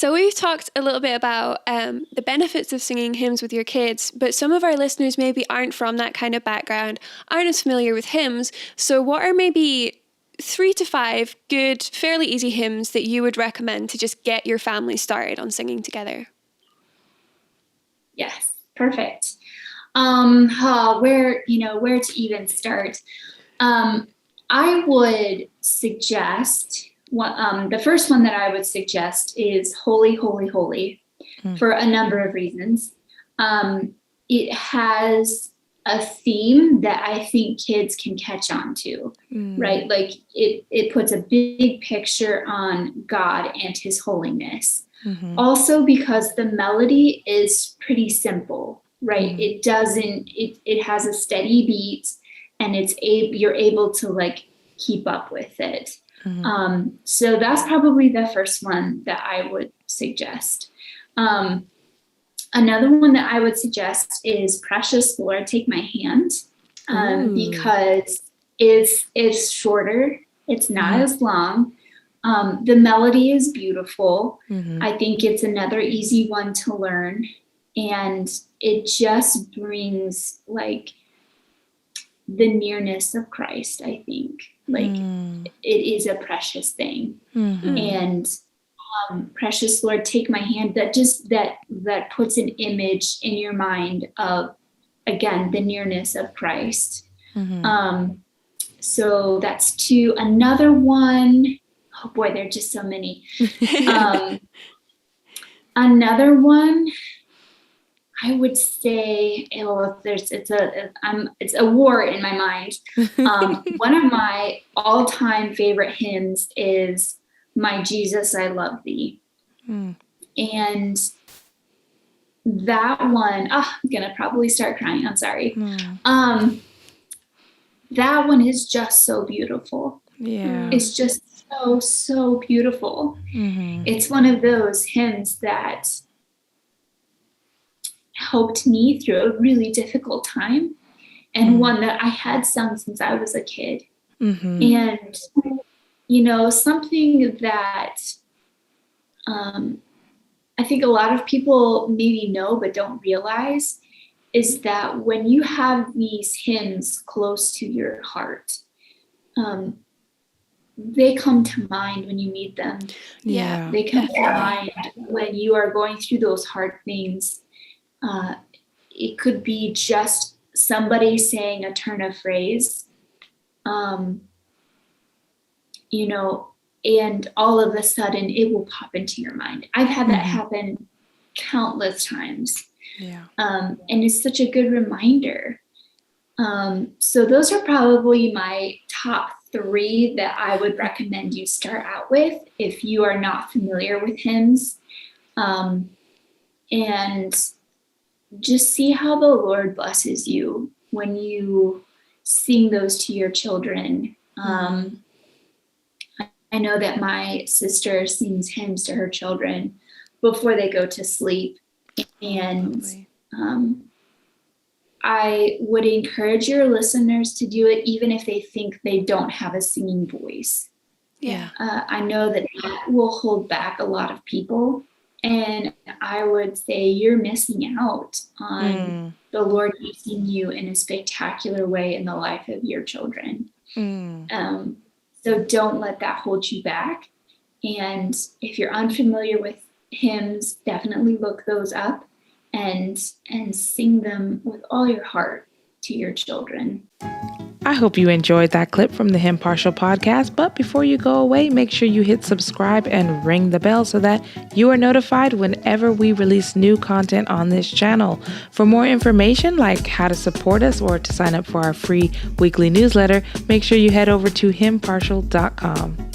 So we've talked a little bit about the benefits of singing hymns with your kids, but some of our listeners maybe aren't from that kind of background, aren't as familiar with hymns. So what are maybe 3 to 5 good, fairly easy hymns that you would recommend to just get your family started on singing together? Yes, perfect. Where to even start? I would suggest the first one that I would suggest is Holy, Holy, Holy for a number of reasons. It has a theme that I think kids can catch on to, right? Like it puts a big picture on God and his holiness. Also because the melody is pretty simple, right? It has a steady beat and you're able to like keep up with it. So that's probably the first one that I would suggest. Another one that I would suggest is Precious Lord, Take My Hand, because it's shorter. It's not as long. The melody is beautiful. I think it's another easy one to learn. And it just brings like the nearness of Christ, I think. Like it is a precious thing. And Precious Lord, Take My Hand, that puts an image in your mind of, again, the nearness of Christ. So that's 2. Another one, oh boy, there are just so many. Another one, I would say, it's a war in my mind. One of my all-time favorite hymns is My Jesus, I Love Thee. And that one, I'm gonna probably start crying. I'm sorry. That one is just so beautiful. Yeah. It's just so beautiful. It's one of those hymns that helped me through a really difficult time, and one that I had sung since I was a kid. And something that I think a lot of people maybe know but don't realize is that when you have these hymns close to your heart, they come to mind when you need them. Yeah, they come to mind when you are going through those hard things. It could be just somebody saying a turn of phrase, and all of a sudden it will pop into your mind. I've had that happen countless times. And it's such a good reminder. So those are probably my top 3 that I would recommend you start out with if you are not familiar with hymns. And just see how the Lord blesses you when you sing those to your children. I know that my sister sings hymns to her children before they go to sleep. And I would encourage your listeners to do it even if they think they don't have a singing voice. I know that will hold back a lot of people. And I would say you're missing out on the Lord using you in a spectacular way in the life of your children. So don't let that hold you back. And if you're unfamiliar with hymns, definitely look those up and sing them with all your heart to your children. I hope you enjoyed that clip from the Hymnpartial podcast, but before you go away, make sure you hit subscribe and ring the bell so that you are notified whenever we release new content on this channel. For more information like how to support us or to sign up for our free weekly newsletter, make sure you head over to hymnpartial.com.